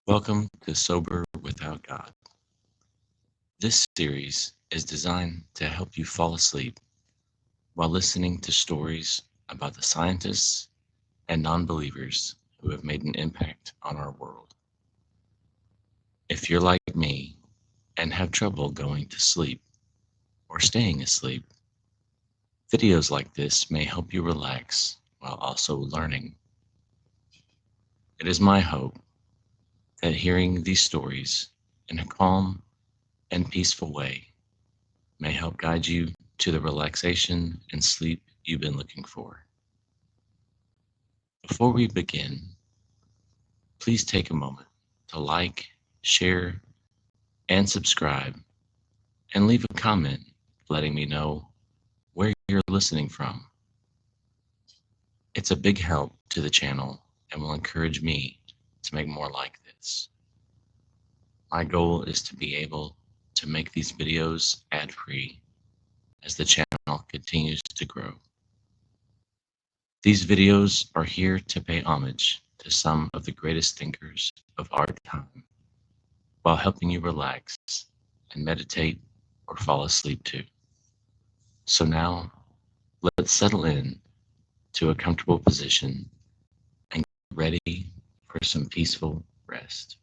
Welcome to Sober Without God. This series is designed to help you fall asleep while listening to stories about the scientists and non-believers who have made an impact on our world. If you're like me and have trouble going to sleep or staying asleep, videos like this may help you relax while also learning. It is my hope that hearing these stories in a calm and peaceful way may help guide you to the relaxation and sleep you've been looking for. Before we begin, please take a moment to like, share, and subscribe, and leave a comment letting me know where you're listening from. It's a big help to the channel and will encourage me to make more like this. My goal is to be able to make these videos ad-free as the channel continues to grow. These videos are here to pay homage to some of the greatest thinkers of our time while helping you relax and meditate or fall asleep too. So now, let's settle in to a comfortable position and get ready for some peaceful rest.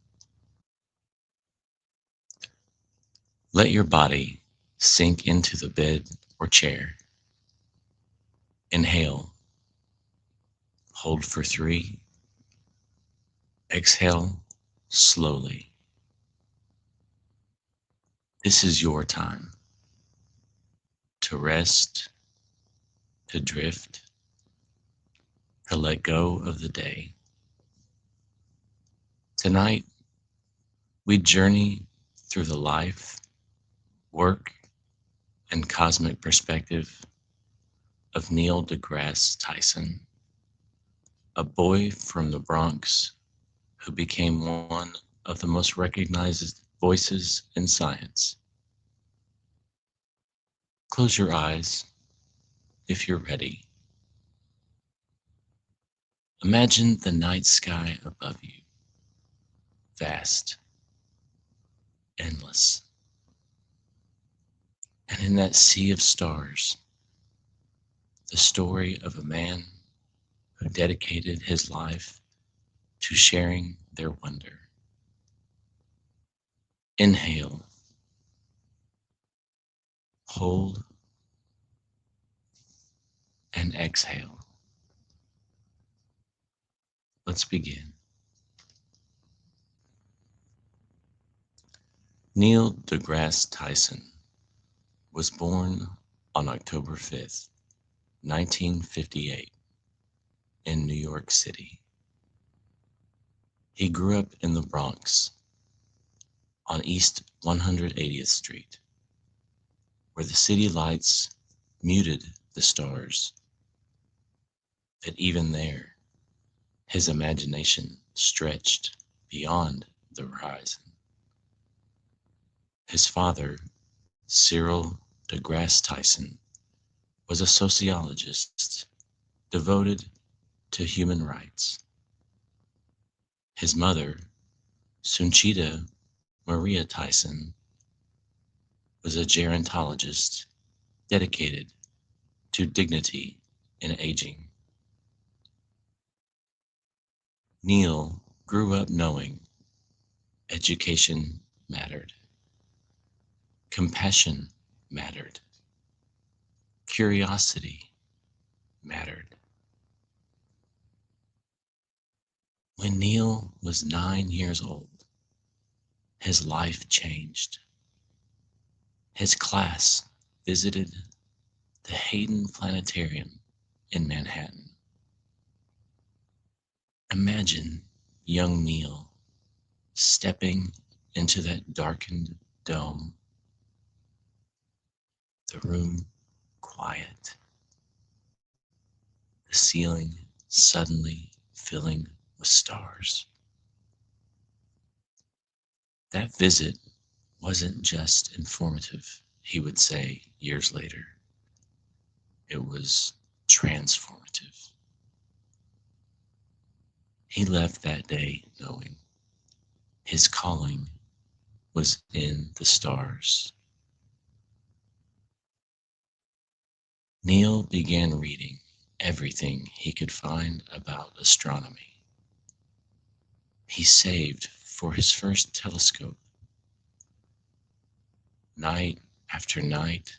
Let your body sink into the bed or chair. Inhale, hold for 3, exhale slowly. This is your time to rest, to drift, to let go of the day. Tonight, we journey through the life, work, and cosmic perspective of Neil deGrasse Tyson, a boy from the Bronx who became one of the most recognized voices in science. Close your eyes if you're ready. Imagine the night sky above you, vast, endless. And in that sea of stars, the story of a man who dedicated his life to sharing their wonder. Inhale, hold, and exhale. Let's begin. Neil deGrasse Tyson was born on October 5th, 1958, in New York City. He grew up in the Bronx on East 180th Street, where the city lights muted the stars. But even there, his imagination stretched beyond the horizon. His father, Cyril deGrasse Tyson, was a sociologist devoted to human rights. His mother, Sunchita Maria Tyson, was a gerontologist dedicated to dignity in aging. Neil grew up knowing education mattered, compassion mattered, curiosity mattered. When Neil was 9 years old, his life changed. His class visited the Hayden Planetarium in Manhattan. Imagine young Neil stepping into that darkened dome, the room quiet, the ceiling suddenly filling with stars. That visit wasn't just informative, he would say years later. It was transformative. He left that day knowing His calling was in the stars. Neil began reading everything he could find about astronomy. He saved for his first telescope. Night after night,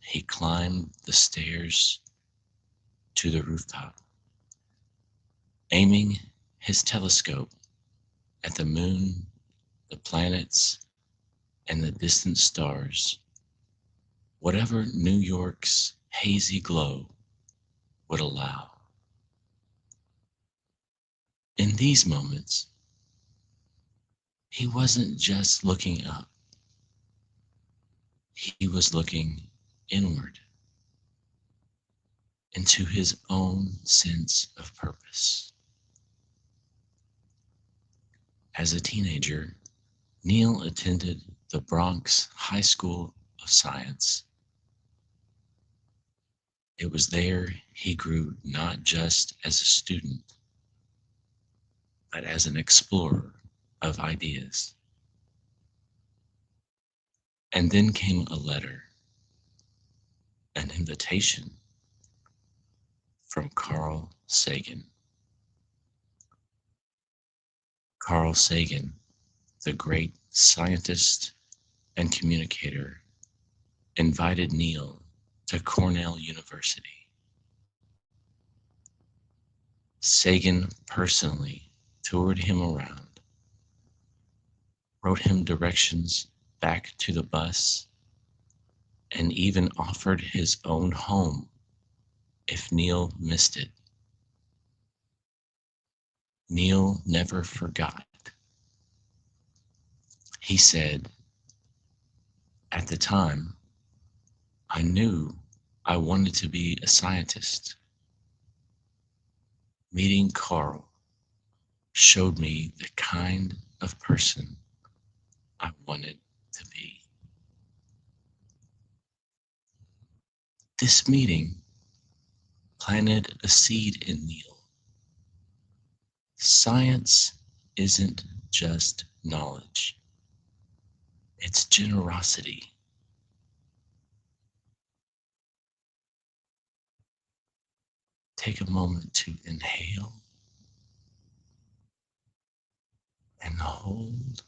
he climbed the stairs to the rooftop, aiming his telescope at the moon, the planets, and the distant stars, whatever New York's hazy glow would allow. In these moments, he wasn't just looking up, he was looking inward into his own sense of purpose. As a teenager, Neil attended the Bronx High School of Science. It was there he grew not just as a student, but as an explorer of ideas. And then came a letter, an invitation from Carl Sagan. Carl Sagan, the great scientist and communicator, invited Neil to Cornell University. Sagan personally toured him around, wrote him directions back to the bus, and even offered his own home if Neil missed it. Neil never forgot. He said, "At the time, I knew I wanted to be a scientist. Meeting Carl showed me the kind of person I wanted to be." This meeting planted a seed in Neil. Science isn't just knowledge, it's generosity. Take a moment to inhale and hold.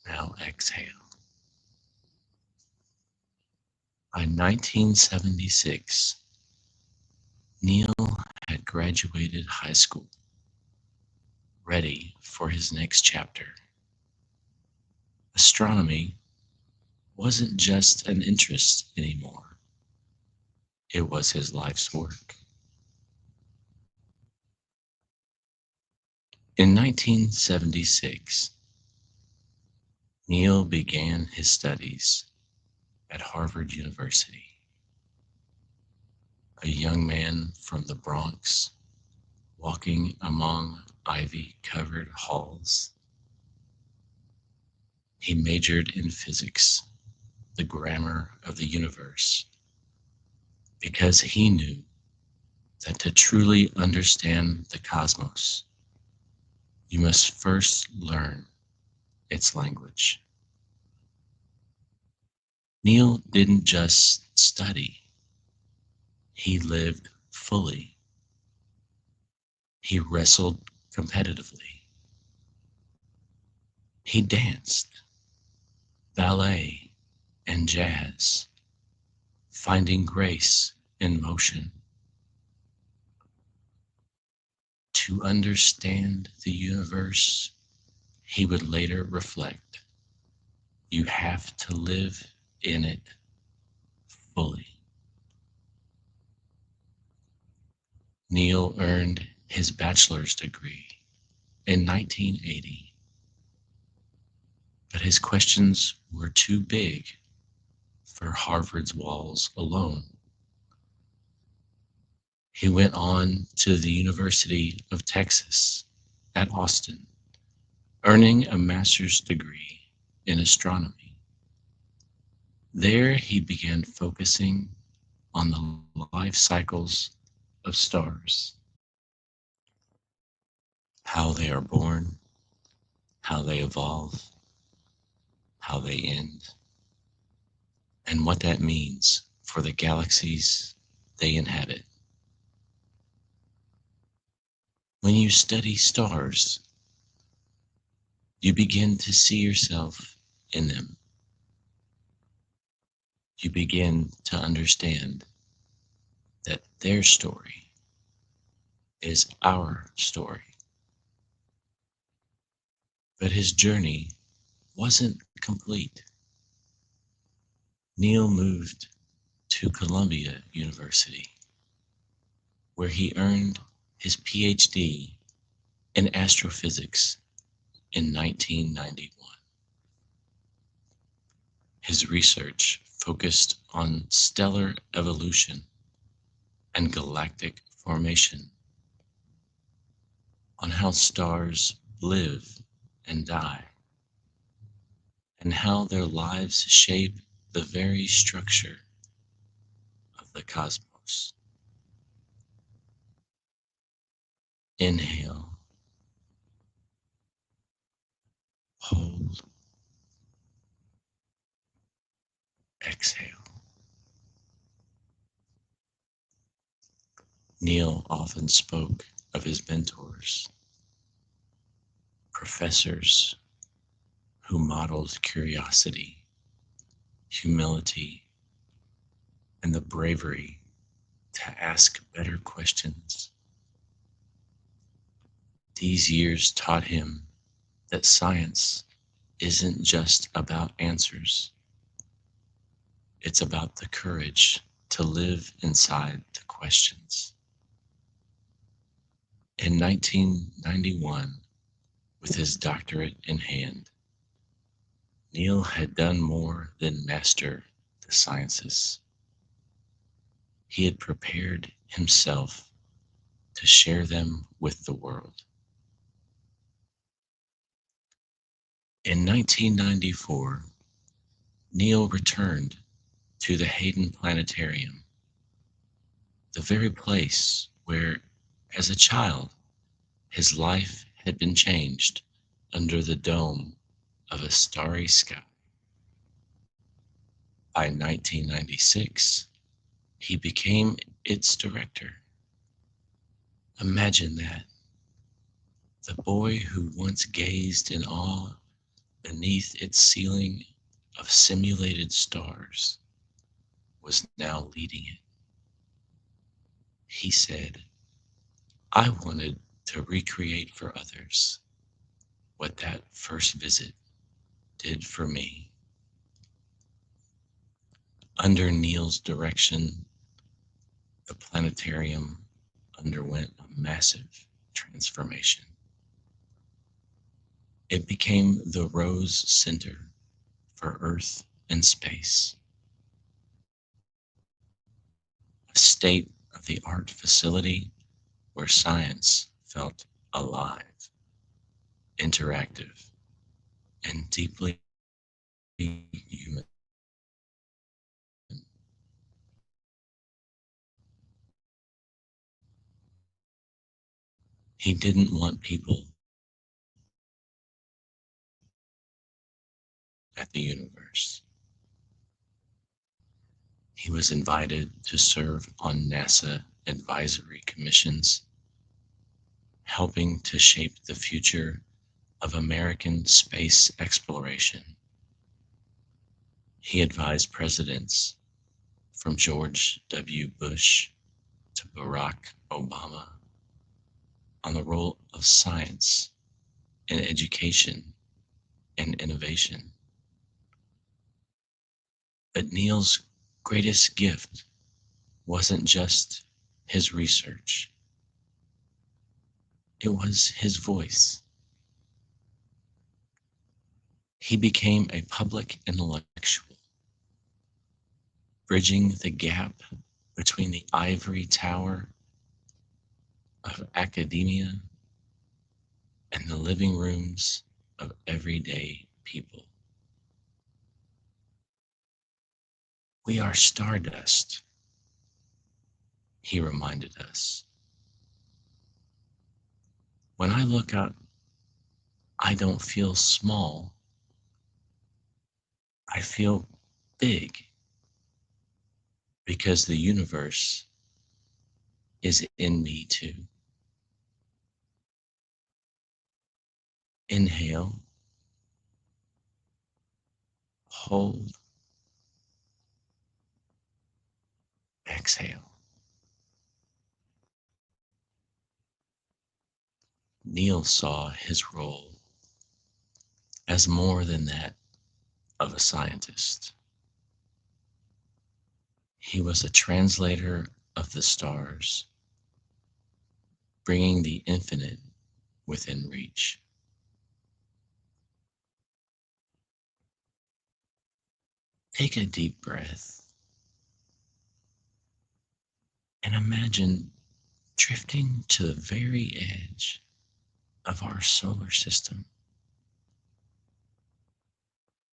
Now exhale. By 1976, Neil had graduated high school, ready for his next chapter. Astronomy wasn't just an interest anymore, it was his life's work. In 1976, Neil began his studies at Harvard University. A young man from the Bronx, walking among ivy-covered halls. He majored in physics, the grammar of the universe, because he knew that to truly understand the cosmos, you must first learn its language. Neil didn't just study, he lived fully. He wrestled competitively. He danced, ballet, and jazz, finding grace in motion. To understand the universe, he would later reflect, you have to live in it fully. Neil earned his bachelor's degree in 1980, but his questions were too big for Harvard's walls alone. He went on to the University of Texas at Austin, earning a master's degree in astronomy. There he began focusing on the life cycles of stars, how they are born, how they evolve, how they end, and what that means for the galaxies they inhabit. When you study stars, you begin to see yourself in them. You begin to understand that their story is our story. But his journey wasn't complete. Neil moved to Columbia University, where he earned his PhD in astrophysics in 1991. His research focused on stellar evolution and galactic formation, on how stars live and die, and how their lives shape the very structure of the cosmos. Inhale, hold, exhale. Neil often spoke of his mentors, professors who modeled curiosity, humility, and the bravery to ask better questions. These years taught him that science isn't just about answers, it's about the courage to live inside the questions. In 1991, with his doctorate in hand, Neil had done more than master the sciences. He had prepared himself to share them with the world. In 1994, Neil returned to the Hayden Planetarium, the very place where, as a child, his life had been changed under the dome of a starry sky. By 1996, he became its director. Imagine that. The boy who once gazed in awe beneath its ceiling of simulated stars was now leading it. He said, I wanted to recreate for others what that first visit did for me. Under Neil's direction, the planetarium underwent a massive transformation. It became the Rose Center for Earth and Space, a state-of-the-art facility where science felt alive, interactive, and deeply human. He didn't want people at the universe. He was invited to serve on NASA advisory commissions, helping to shape the future of American space exploration. He advised presidents from George W. Bush to Barack Obama on the role of science in education and innovation. But Neil's greatest gift wasn't just his research, it was his voice. He became a public intellectual, bridging the gap between the ivory tower of academia and the living rooms of everyday people. We are stardust, he reminded us. When I look up, I don't feel small, I feel big because the universe is in me too. Inhale, hold, exhale. Neil saw his role as more than that of a scientist. He was a translator of the stars, bringing the infinite within reach. Take a deep breath and imagine drifting to the very edge of our solar system,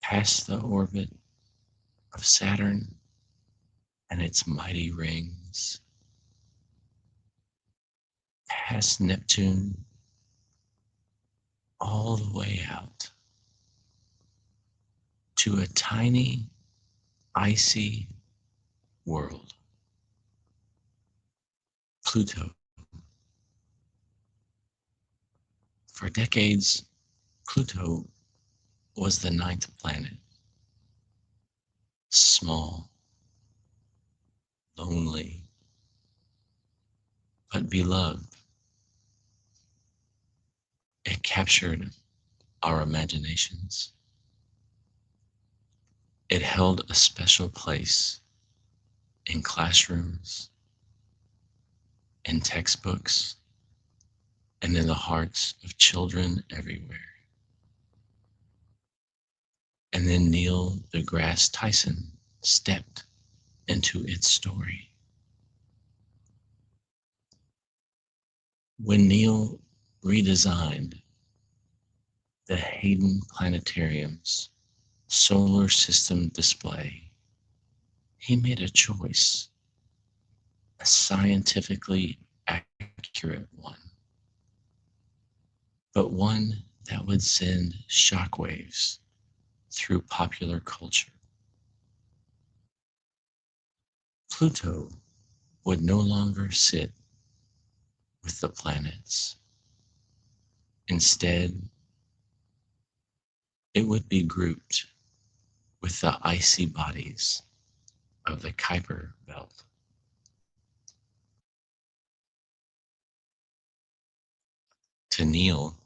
past the orbit of Saturn and its mighty rings, past Neptune, all the way out to a tiny, icy world, Pluto. For decades, Pluto was the ninth planet, small, lonely, but beloved. It captured our imaginations. It held a special place in classrooms, in textbooks, and in the hearts of children everywhere. And then Neil deGrasse Tyson stepped into its story. When Neil redesigned the Hayden Planetarium's solar system display, he made a choice, a scientifically accurate one, but one that would send shockwaves through popular culture. Pluto would no longer sit with the planets. Instead, it would be grouped with the icy bodies of the Kuiper Belt. To Neil,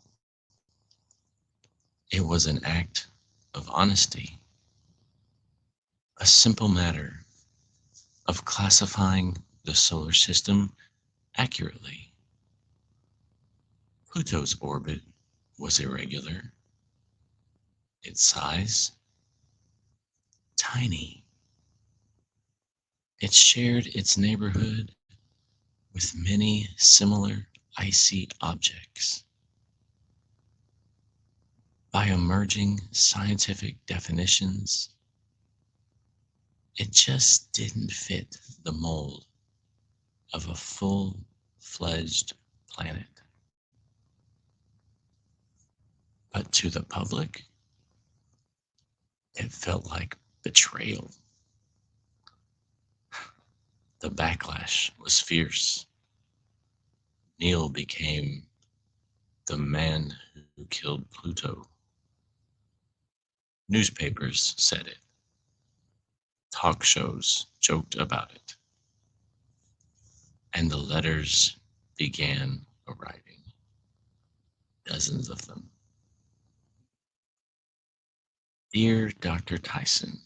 it was an act of honesty, a simple matter of classifying the solar system accurately. Pluto's orbit was irregular, its size tiny. It shared its neighborhood with many similar icy objects. By emerging scientific definitions, it just didn't fit the mold of a full-fledged planet. But to the public, it felt like betrayal. The backlash was fierce. Neil became the man who killed Pluto. Newspapers said it. Talk shows joked about it. And the letters began arriving, dozens of them. Dear Dr. Tyson,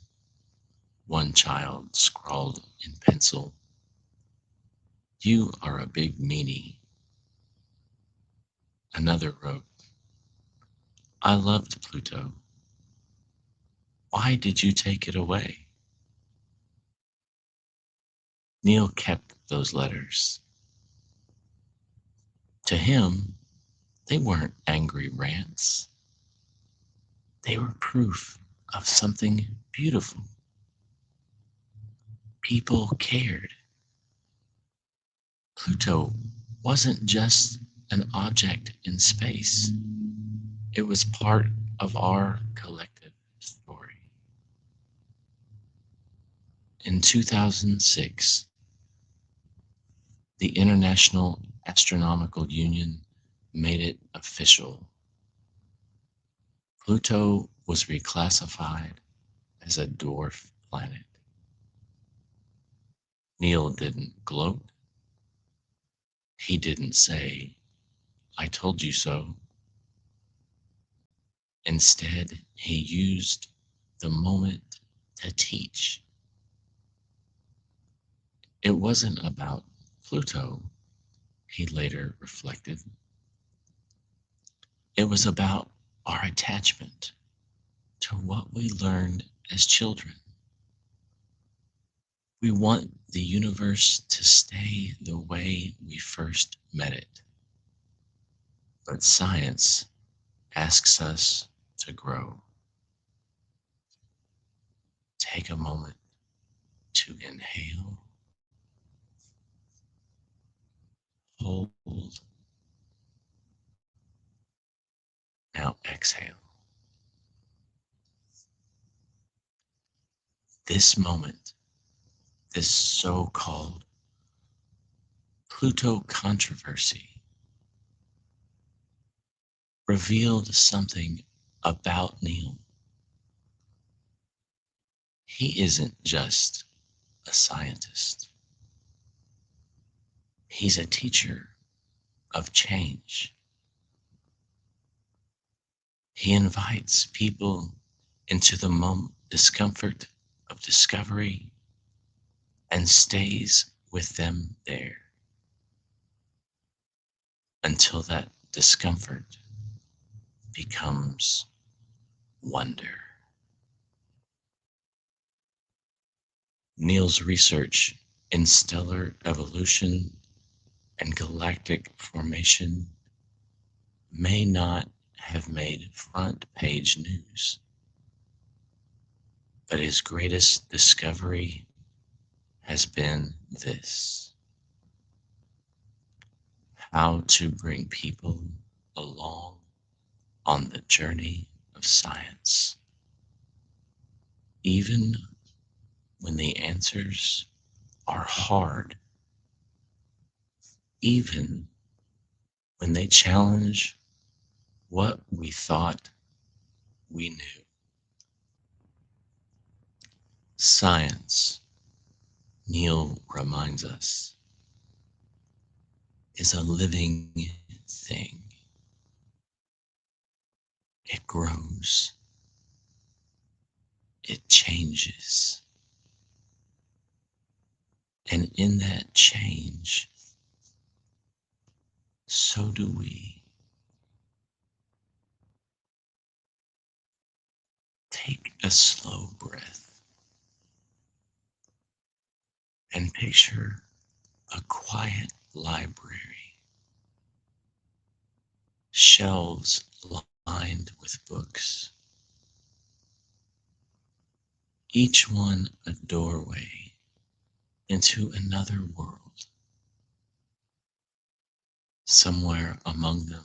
one child scrawled in pencil, you are a big meanie. Another wrote, I loved Pluto. Why did you take it away? Neil kept those letters. To him, they weren't angry rants. They were proof of something beautiful. People cared. Pluto wasn't just an object in space. It was part of our collective story. In 2006, the International Astronomical Union made it official. Pluto was reclassified as a dwarf planet. Neil didn't gloat. He didn't say, "I told you so." Instead, he used the moment to teach. It wasn't about Pluto, he later reflected. It was about our attachment to what we learned as children. We want the universe to stay the way we first met it. But science asks us to grow. Take a moment to inhale, hold, now exhale. This moment, this so-called Pluto controversy, revealed something about Neil. He isn't just a scientist. He's a teacher of change. He invites people into the discomfort of discovery and stays with them there until that discomfort becomes wonder. Neil's research in stellar evolution and galactic formation may not have made front page news, but his greatest discovery has been this: how to bring people along on the journey of science, even when the answers are hard, even when they challenge what we thought we knew. Science, Neil reminds us, is a living thing. It grows, it changes, and in that change, so do we. Take a slow breath and picture a quiet library, shelves lined with books, each one a doorway into another world. Somewhere among them,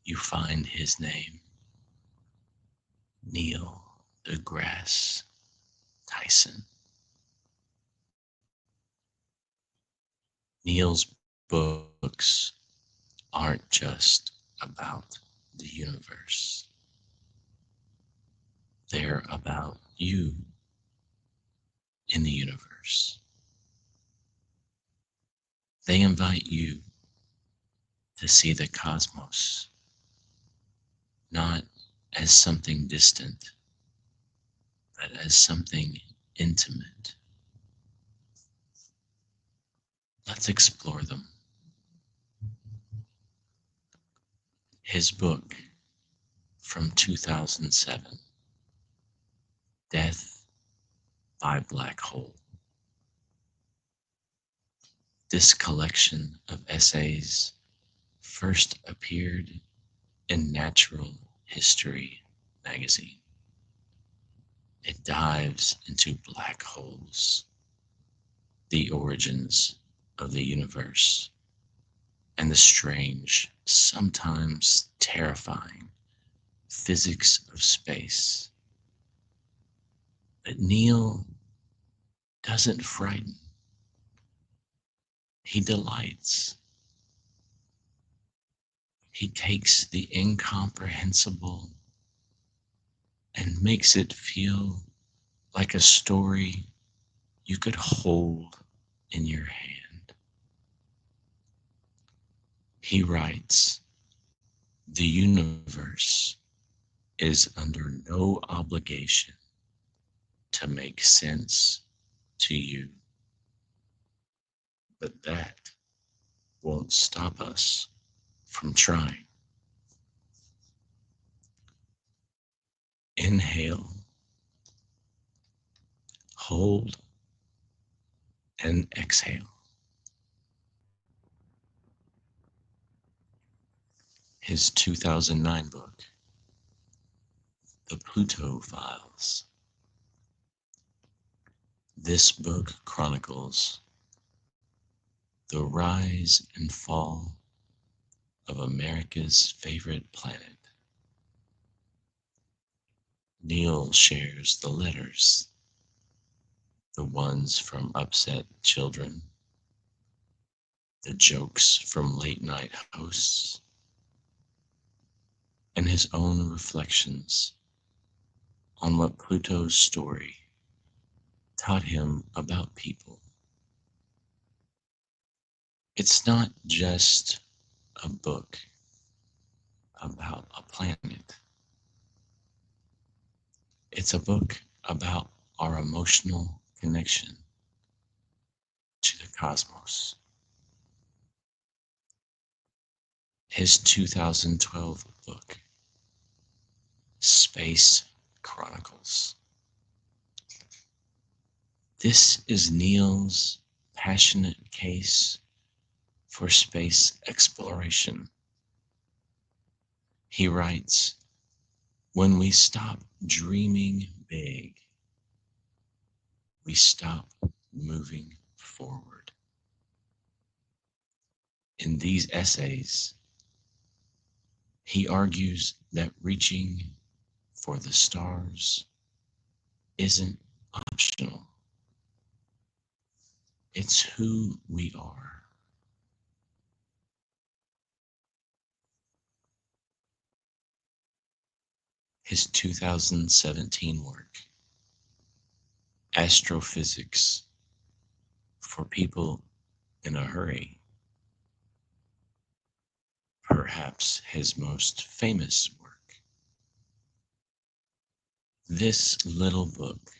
you find his name, Neil deGrasse Tyson. Neil's books aren't just about the universe. They're about you in the universe. They invite you to see the cosmos not as something distant, but as something intimate. Let's explore them. His book from 2007, Death by Black Hole. This collection of essays first appeared in Natural History magazine. It dives into black holes, the origins of the universe, and and the strange, sometimes terrifying physics of space. But Neil doesn't frighten, he delights. He takes the incomprehensible and makes it feel like a story you could hold in your hand. He writes, "The universe is under no obligation to make sense to you, but that won't stop us from trying." Inhale, hold, and exhale. His 2009 book, The Pluto Files. This book chronicles the rise and fall of America's favorite planet. Neil shares the letters, the ones from upset children, the jokes from late night hosts, and his own reflections on what Pluto's story taught him about people. It's not just a book about a planet. It's a book about our emotional connection to the cosmos. His 2012 book, Space Chronicles. This is Neil's passionate case for space exploration. He writes, "When we stop dreaming big, we stop moving forward." In these essays, he argues that reaching for the stars isn't optional. It's who we are. His 2017 work, Astrophysics for People in a Hurry, perhaps his most famous work. This little book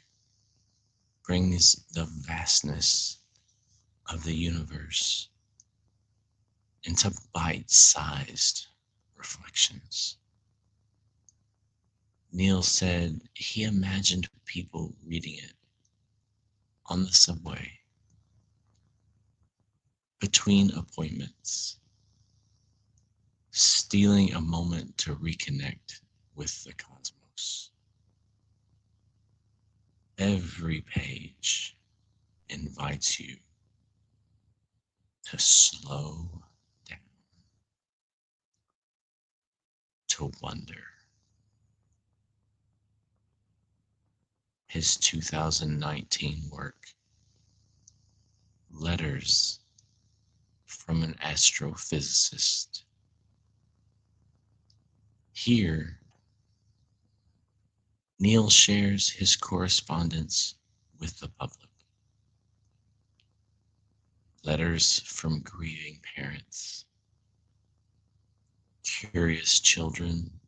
brings the vastness of the universe into bite-sized reflections. Neil said he imagined people reading it on the subway, between appointments, stealing a moment to reconnect with the cosmos. Every page invites you to slow down, to wonder. His 2019 work, Letters from an Astrophysicist. Here, Neil shares his correspondence with the public. Letters from grieving parents, curious children,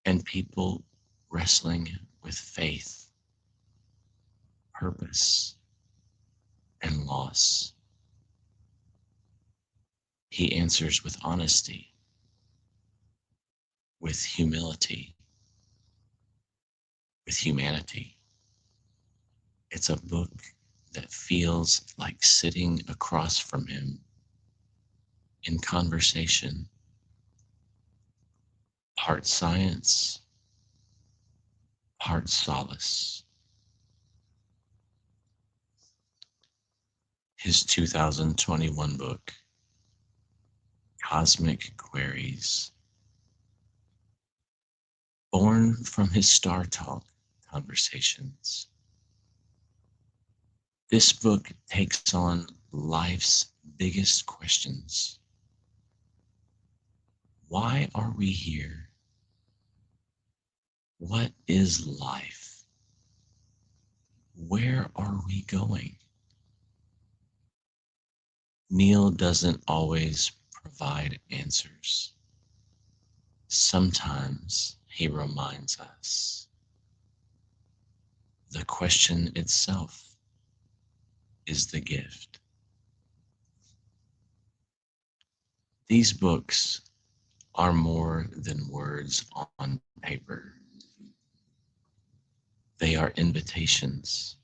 and people wrestling with faith, purpose, and loss. He answers with honesty, with humility, with humanity. It's a book that feels like sitting across from him in conversation, part science, part solace. His 2021 book, cosmic queries born from his StarTalk conversations. This book takes on life's biggest questions. Why are we here? What is life? Where are we going? Neil doesn't always provide answers. Sometimes he reminds us. The question itself is the gift. These books are more than words on paper. They are invitations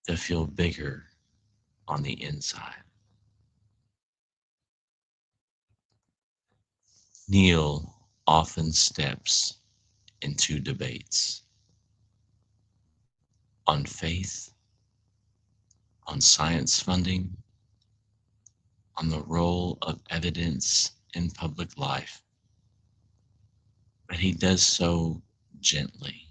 to feel bigger on the inside. Neil often steps into debates on faith, on science funding, on the role of evidence in public life, but he does so gently.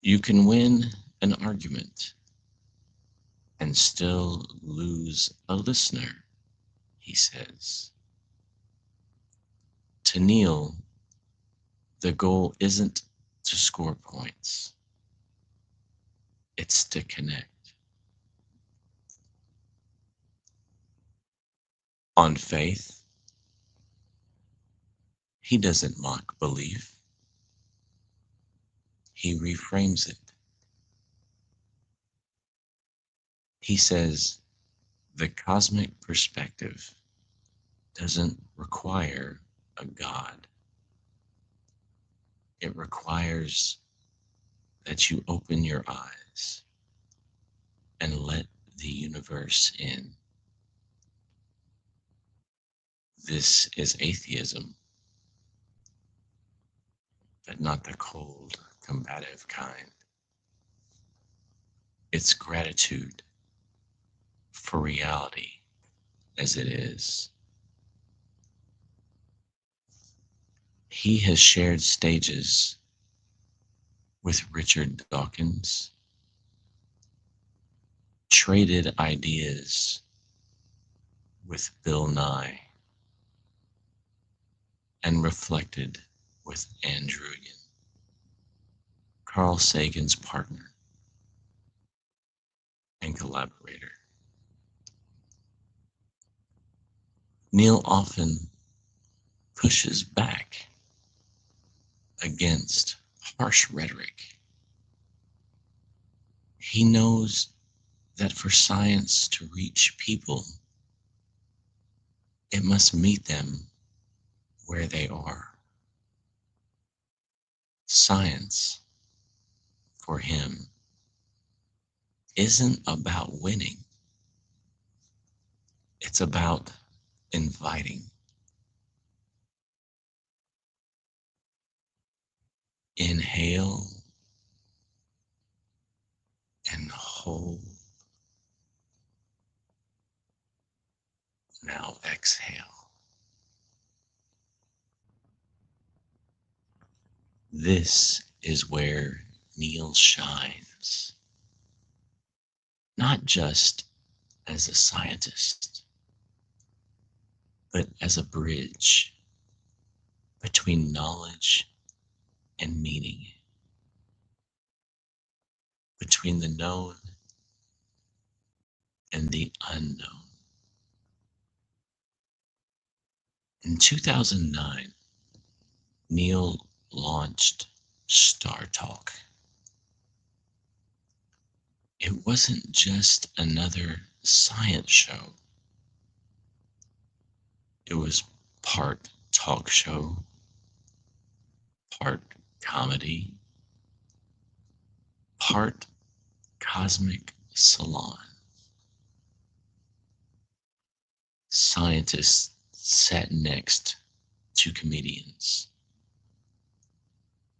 You can win an argument and still lose a listener, he says. To Neil, the goal isn't to score points, it's to connect. On faith, he doesn't mock belief, he reframes it. He says the cosmic perspective doesn't require a God. It requires that you open your eyes and let the universe in. This is atheism, but not the cold, combative kind. It's gratitude for reality as it is. He has shared stages with Richard Dawkins, traded ideas with Bill Nye, and reflected with Andrew Drugan, Carl Sagan's partner and collaborator. Neil often pushes back against harsh rhetoric. He knows that for science to reach people, it must meet them where they are. Science, for him, isn't about winning. It's about inviting. Inhale and hold. Now exhale. This is where Neil shines, not just as a scientist, but as a bridge between knowledge and meaning, between the known and the unknown. In 2009, Neil launched StarTalk. It wasn't just another science show. It was part talk show, part comedy, part cosmic salon. Scientists sat next to comedians.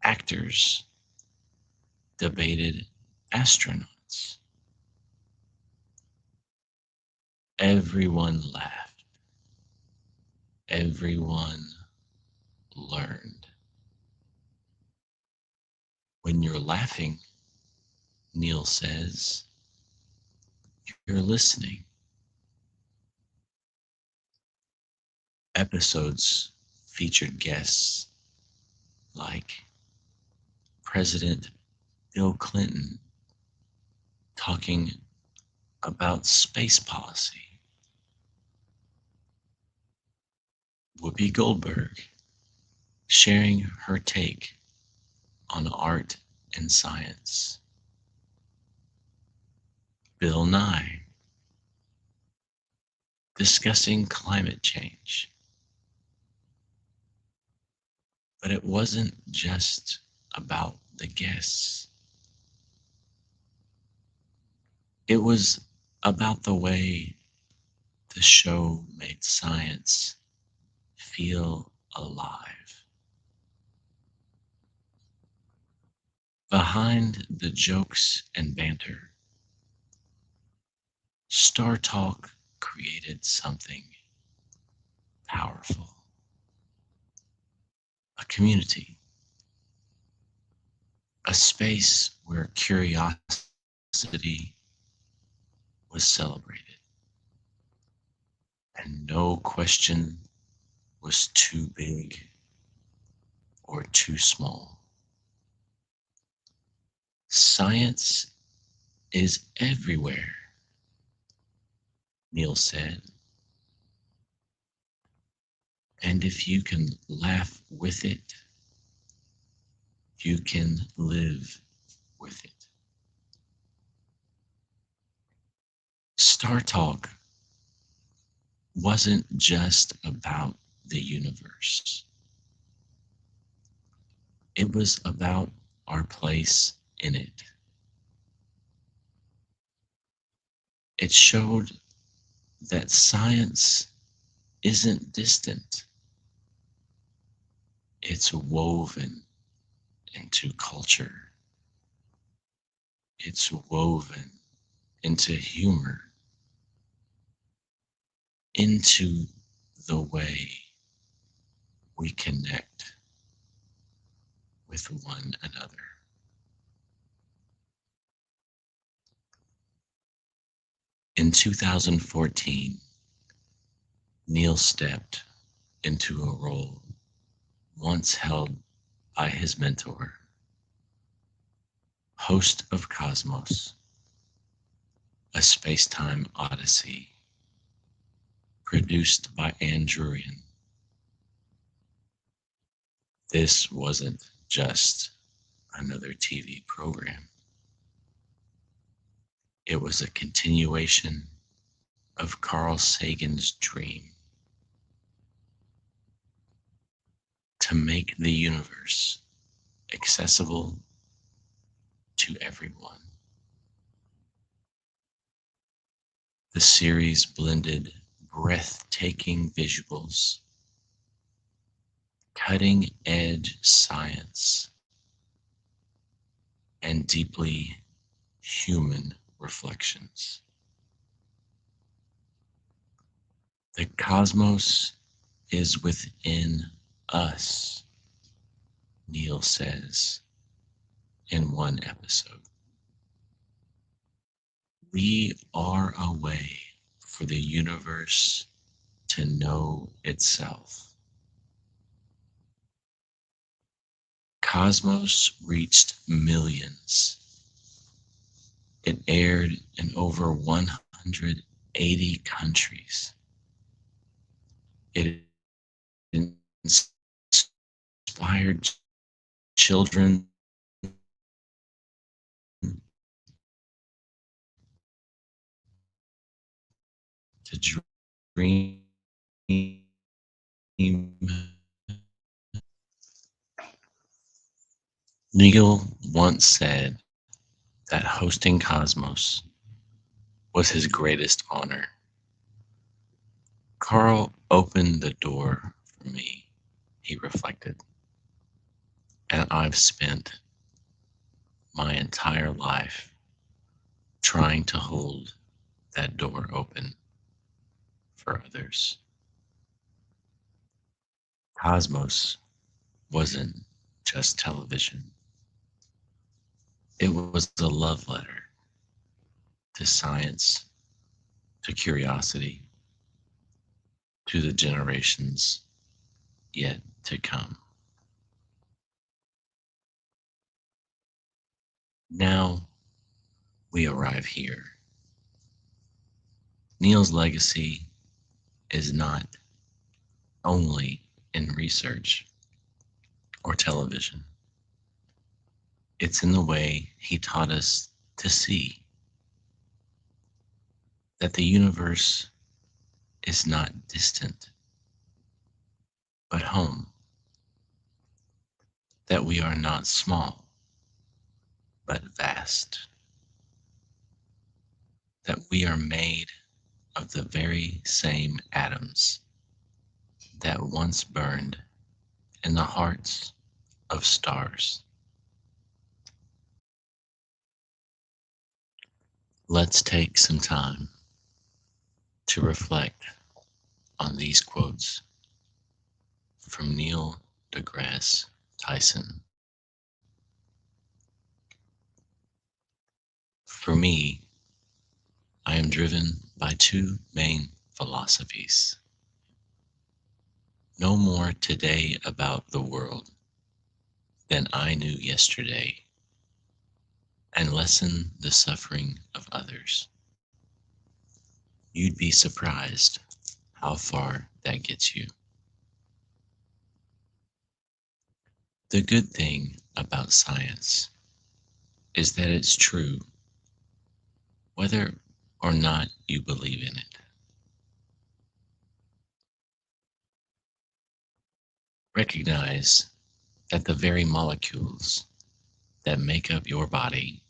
Actors debated astronauts. Everyone laughed. Everyone learned. When you're laughing, Neil says, you're listening. Episodes featured guests like President Bill Clinton talking about space policy, Whoopi Goldberg sharing her take on art and science, Bill Nye discussing climate change. But it wasn't just about the guests. It was about the way the show made science feel alive. Behind the jokes and banter, StarTalk created something powerful. A community, a space where curiosity was celebrated and no question was too big or too small. Science is everywhere, Neil said. And if you can laugh with it, you can live with it. StarTalk wasn't just about the universe. It was about our place in it. It showed that science isn't distant. It's woven into culture. It's woven into humor, into the way we connect with one another. In 2014, Neil stepped into a role once held by his mentor, host of Cosmos, a Spacetime Odyssey, produced by Andurian. This wasn't just another TV program. It was a continuation of Carl Sagan's dream to make the universe accessible to everyone. The series blended breathtaking visuals, cutting edge science, and deeply human reflections. The cosmos is within us, Neil says in one episode. We are a way for the universe to know itself. Cosmos reached millions. It aired in over 180 countries. It inspired children to dream. Neil once said that hosting Cosmos was his greatest honor. Carl opened the door for me, he reflected, and I've spent my entire life trying to hold that door open. for others. Cosmos wasn't just television, it was a love letter to science, to curiosity, to the generations yet to come. Now we arrive here. Neil's legacy is not only in research or television, it's in the way he taught us to see that the universe is not distant, but home, that we are not small, but vast, that we are made of the very same atoms that once burned in the hearts of stars. Let's take some time to reflect on these quotes from Neil deGrasse Tyson. For me, I am driven by two main philosophies. Know more today about the world than I knew yesterday, and lessen the suffering of others. You'd be surprised how far that gets you. The good thing about science is that it's true, whether or not you believe in it. Recognize that the very molecules that make up your body,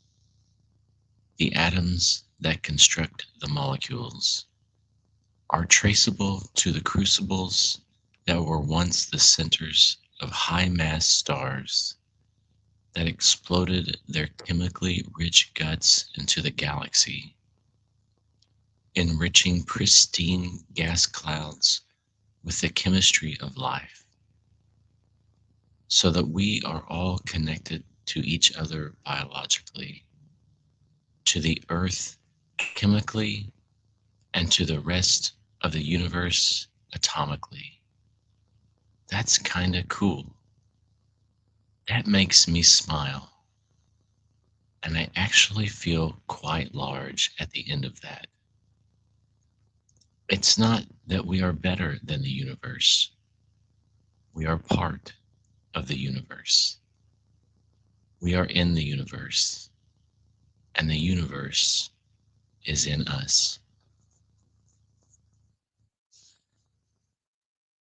the atoms that construct the molecules, are traceable to the crucibles that were once the centers of high mass stars that exploded their chemically rich guts into the galaxy, enriching pristine gas clouds with the chemistry of life, so that we are all connected to each other biologically, to the earth chemically, and to the rest of the universe atomically. That's kind of cool. That makes me smile. And I actually feel quite large at the end of that. It's not that we are better than the universe. We are part of the universe. We are in the universe, and the universe is in us.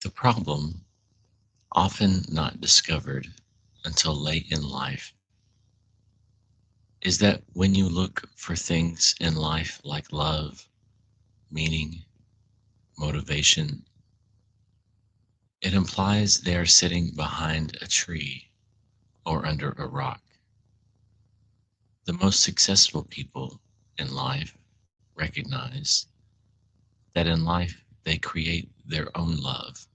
The problem, often not discovered until late in life, is that when you look for things in life like love, meaning, motivation, it implies they are sitting behind a tree or under a rock. The most successful people in life recognize that in life they create their own love.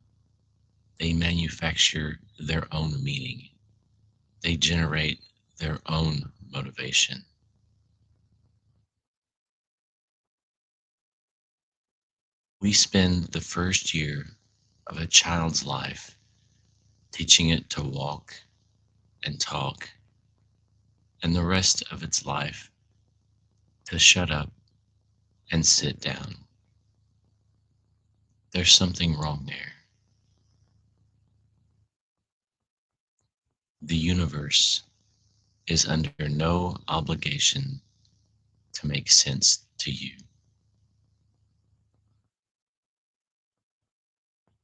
They manufacture their own meaning. They generate their own motivation. We spend the first year of a child's life teaching it to walk and talk, and the rest of its life to shut up and sit down. There's something wrong there. The universe is under no obligation to make sense to you.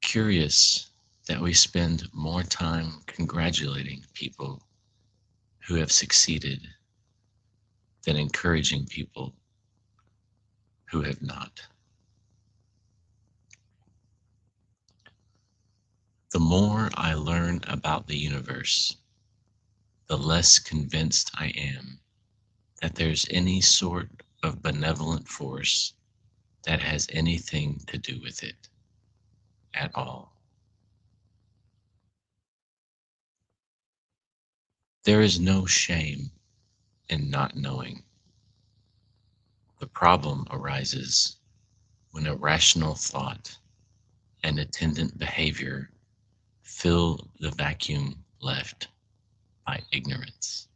Curious that we spend more time congratulating people who have succeeded than encouraging people who have not. The more I learn about the universe, the less convinced I am that there's any sort of benevolent force that has anything to do with it at all. There is no shame in not knowing. The problem arises when irrational thought and attendant behavior fill the vacuum left by ignorance.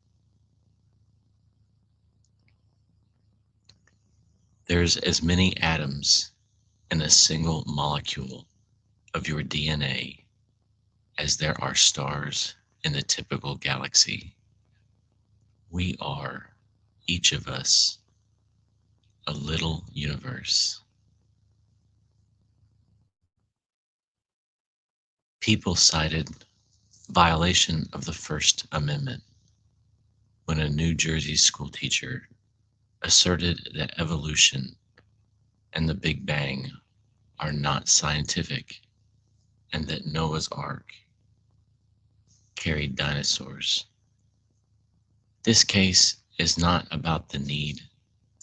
There's as many atoms in a single molecule of your DNA as there are stars in the typical galaxy. We are, each of us, a little universe. People cited violation of the First Amendment when a New Jersey schoolteacher asserted that evolution and the Big Bang are not scientific and that Noah's Ark carried dinosaurs. This case is not about the need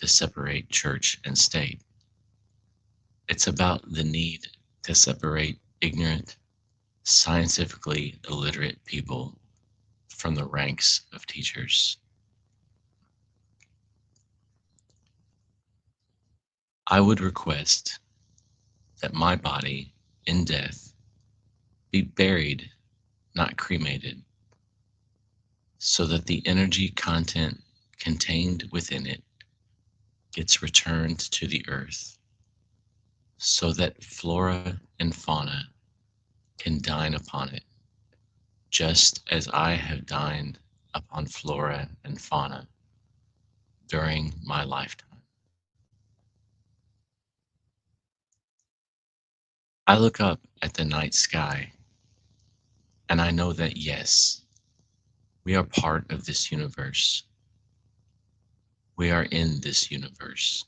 to separate church and state. It's about the need to separate ignorant, scientifically illiterate people from the ranks of teachers. I would request that my body in death be buried, not cremated, so that the energy content contained within it gets returned to the earth, so that flora and fauna can dine upon it, just as I have dined upon flora and fauna during my lifetime. I look up at the night sky and I know that yes, we are part of this universe. We are in this universe.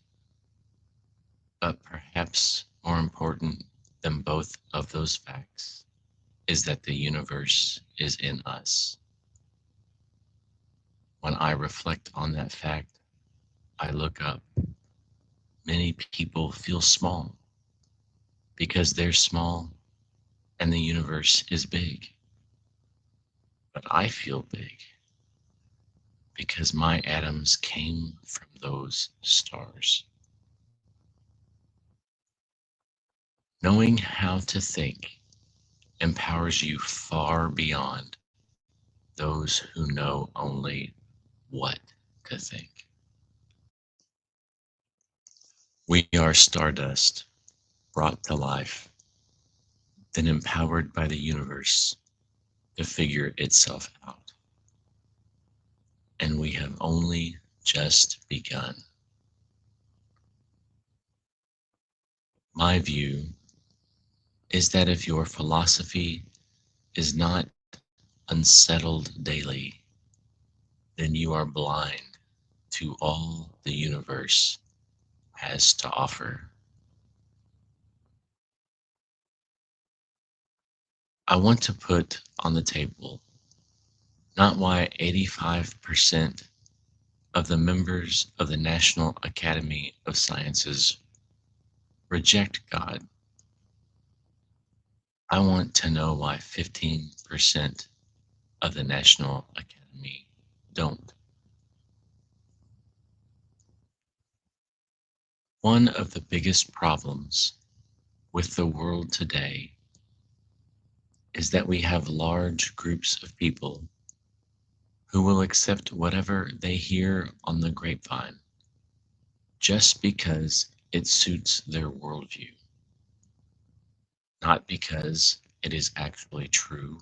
But perhaps more important than both of those facts is that the universe is in us. When I reflect on that fact, I look up. Many people feel small because they're small and the universe is big. But I feel big because my atoms came from those stars. Knowing how to think empowers you far beyond those who know only what to think. We are stardust brought to life, then empowered by the universe to figure itself out. And we have only just begun. My view is that if your philosophy is not unsettled daily, then you are blind to all the universe has to offer. I want to put on the table not why 85% of the members of the National Academy of Sciences reject God. I want to know why 15% of the National Academy don't. One of the biggest problems with the world today is that we have large groups of people who will accept whatever they hear on the grapevine just because it suits their worldview, not because it is actually true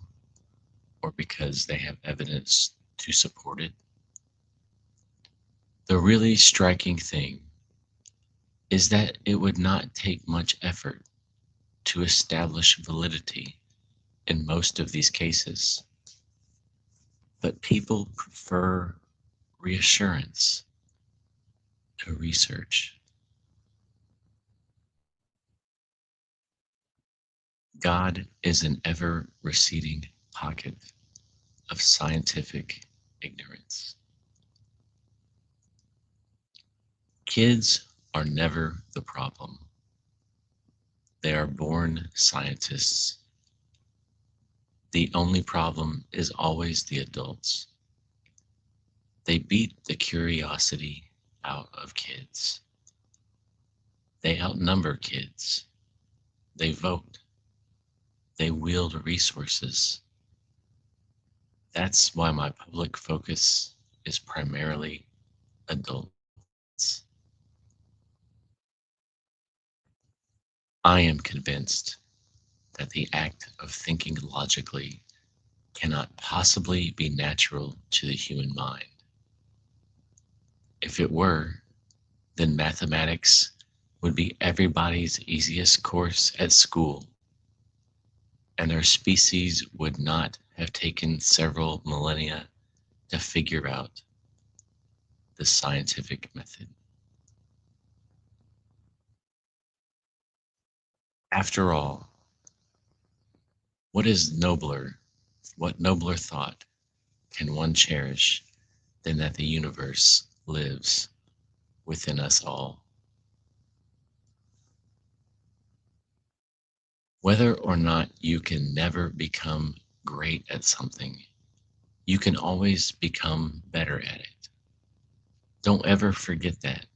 or because they have evidence to support it. The really striking thing is that it would not take much effort to establish validity in most of these cases, but people prefer reassurance to research. God is an ever receding pocket of scientific ignorance. Kids are never the problem. They are born scientists. The only problem is always the adults. They beat the curiosity out of kids. They outnumber kids. They vote. They wield resources. That's why my public focus is primarily adults. I am convinced that the act of thinking logically cannot possibly be natural to the human mind. If it were, then mathematics would be everybody's easiest course at school, and our species would not have taken several millennia to figure out the scientific method. After all, what is nobler, what nobler thought can one cherish than that the universe lives within us all? Whether or not you can never become great at something, you can always become better at it. Don't ever forget that.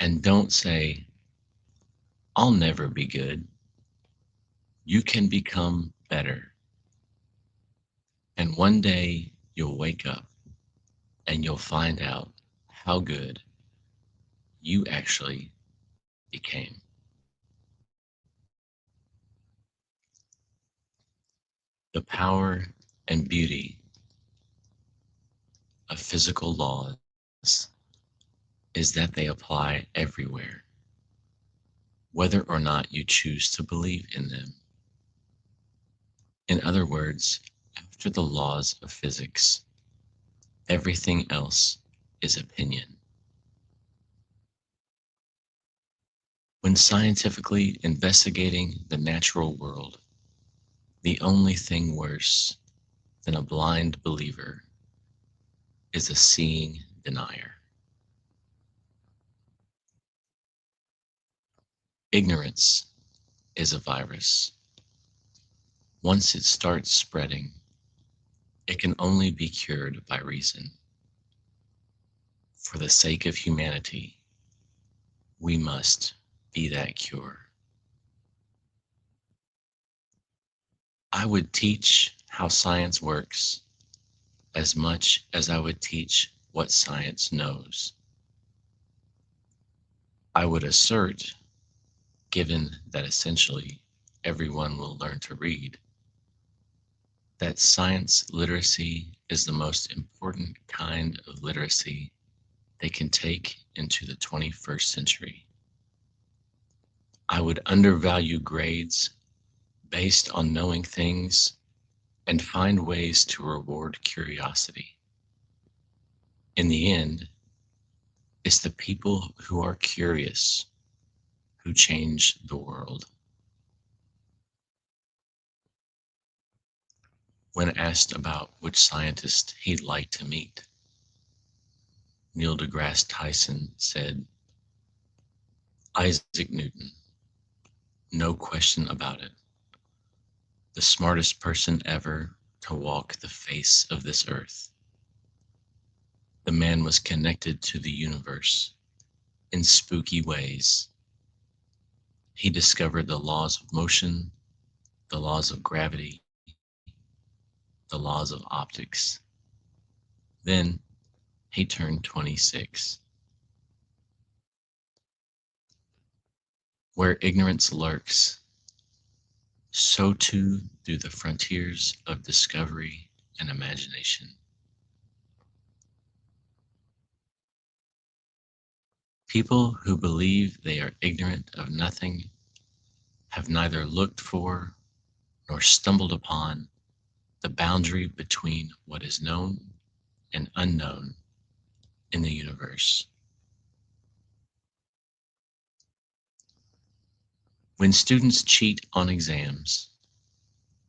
And don't say, I'll never be good. You can become better. And one day you'll wake up and you'll find out how good you actually became. The power and beauty of physical laws is that they apply everywhere, whether or not you choose to believe in them. In other words, after the laws of physics, everything else is opinion. When scientifically investigating the natural world, the only thing worse than a blind believer is a seeing denier. Ignorance is a virus. Once it starts spreading, it can only be cured by reason. For the sake of humanity, we must be that cure. I would teach how science works as much as I would teach what science knows. I would assert, given that essentially everyone will learn to read, that science literacy is the most important kind of literacy they can take into the 21st century. I would undervalue grades based on knowing things and find ways to reward curiosity. In the end, it's the people who are curious who change the world. When asked about which scientist he'd like to meet, Neil deGrasse Tyson said, Isaac Newton, no question about it. The smartest person ever to walk the face of this earth. The man was connected to the universe in spooky ways. He discovered the laws of motion, the laws of gravity, the laws of optics. Then he turned 26. Where ignorance lurks, so too do the frontiers of discovery and imagination. People who believe they are ignorant of nothing have neither looked for nor stumbled upon the boundary between what is known and unknown in the universe. When students cheat on exams,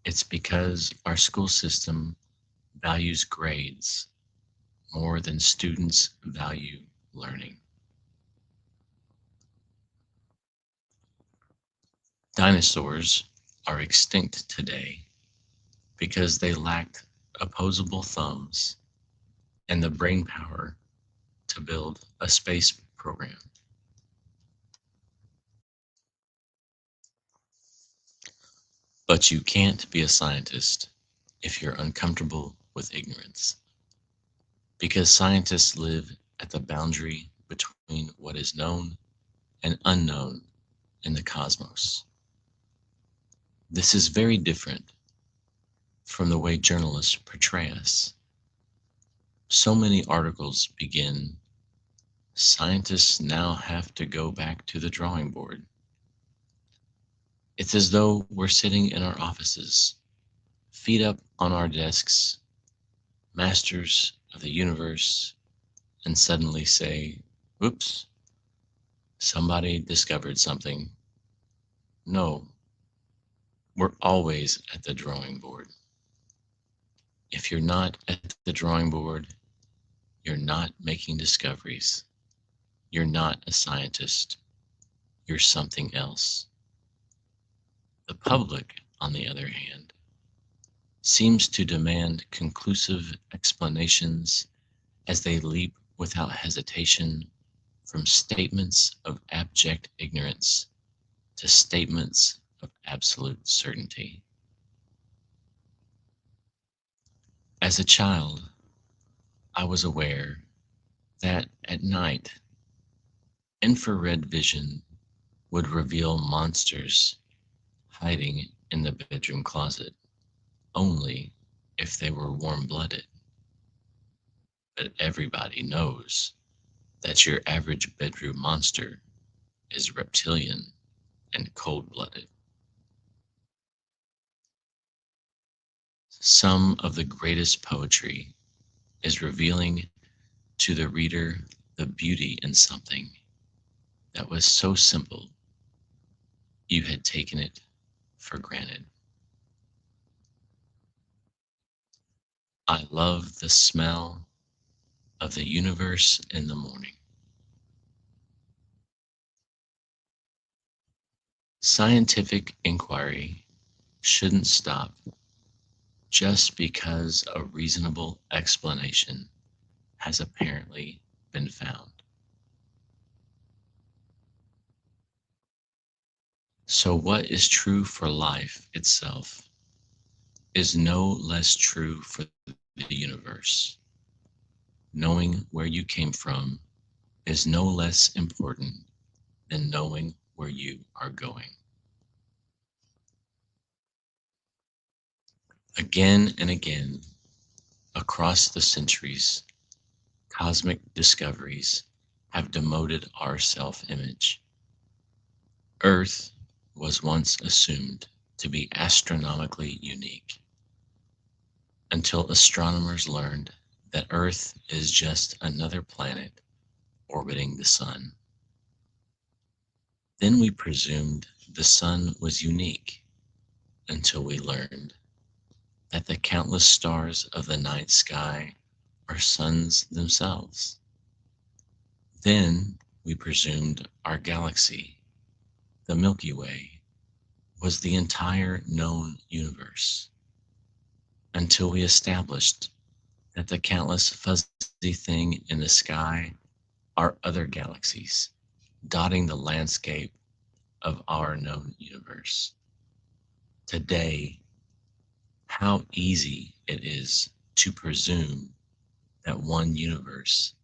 it's because our school system values grades more than students value learning. Dinosaurs are extinct today because they lacked opposable thumbs and the brain power to build a space program. But you can't be a scientist if you're uncomfortable with ignorance, because scientists live at the boundary between what is known and unknown in the cosmos. This is very different from the way journalists portray us. So many articles begin, "Scientists now have to go back to the drawing board." It's as though we're sitting in our offices, feet up on our desks, masters of the universe, and suddenly say, "Oops, somebody discovered something." No, we're always at the drawing board. If you're not at the drawing board, you're not making discoveries. You're not a scientist. You're something else. The public, on the other hand, seems to demand conclusive explanations as they leap without hesitation from statements of abject ignorance to statements of absolute certainty. As a child, I was aware that at night, infrared vision would reveal monsters hiding in the bedroom closet only if they were warm-blooded. But everybody knows that your average bedroom monster is reptilian and cold-blooded. Some of the greatest poetry is revealing to the reader the beauty in something that was so simple you had taken it for granted. I love the smell of the universe in the morning. Scientific inquiry shouldn't stop just because a reasonable explanation has apparently been found. So, what is true for life itself is no less true for the universe. Knowing where you came from is no less important than knowing where you are going. Again and again, across the centuries, cosmic discoveries have demoted our self-image. Earth was once assumed to be astronomically unique until astronomers learned that Earth is just another planet orbiting the sun. Then we presumed the sun was unique until we learned that the countless stars of the night sky are suns themselves. Then we presumed our galaxy, the Milky Way, was the entire known universe until we established that the countless fuzzy thing in the sky are other galaxies dotting the landscape of our known universe. Today, how easy it is to presume that one universe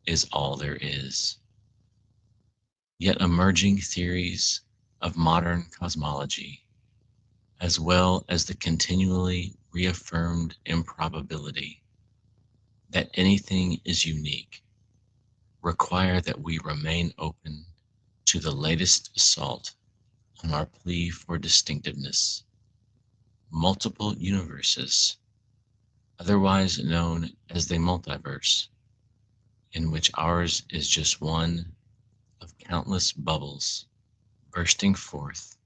is all there is. Yet emerging theories of modern cosmology, as well as the continually reaffirmed improbability that anything is unique, require that we remain open to the latest assault on our plea for distinctiveness. Multiple universes, otherwise known as the multiverse, in which ours is just one of countless bubbles bursting forth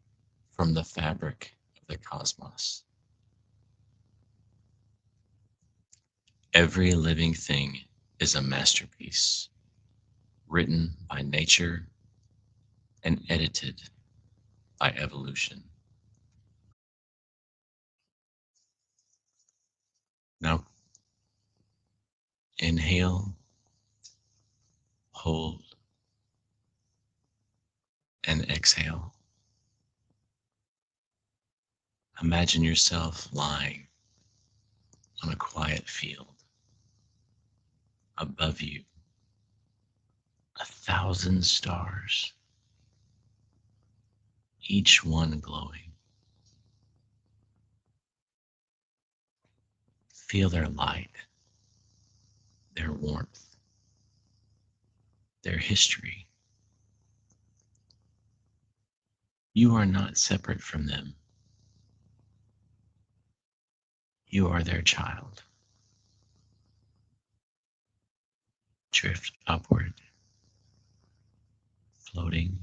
from the fabric of the cosmos. Every living thing is a masterpiece, written by nature and edited by evolution. Now, inhale, hold, and exhale. Imagine yourself lying on a quiet field. Above you, 1,000 stars, each one glowing. Feel their light, their warmth, their history. You are not separate from them. You are their child. Drift upward, floating,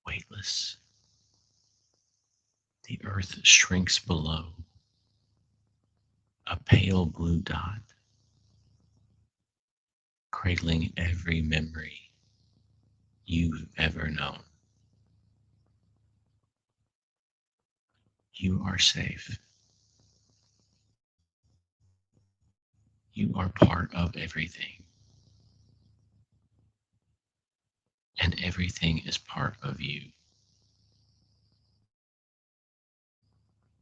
weightless. The earth shrinks below, a pale blue dot, cradling every memory you've ever known. You are safe. You are part of everything, and everything is part of you.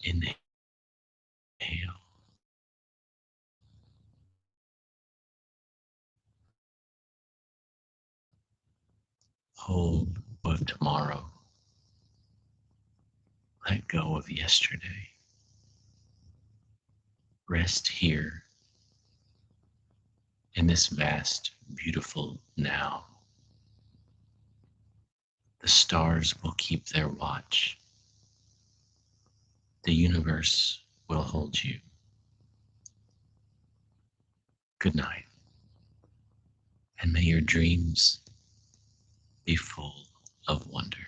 Inhale, hold of tomorrow. Let go of yesterday. Rest here in this vast, beautiful now. The stars will keep their watch. The universe will hold you. Good night, and may your dreams be full of wonder.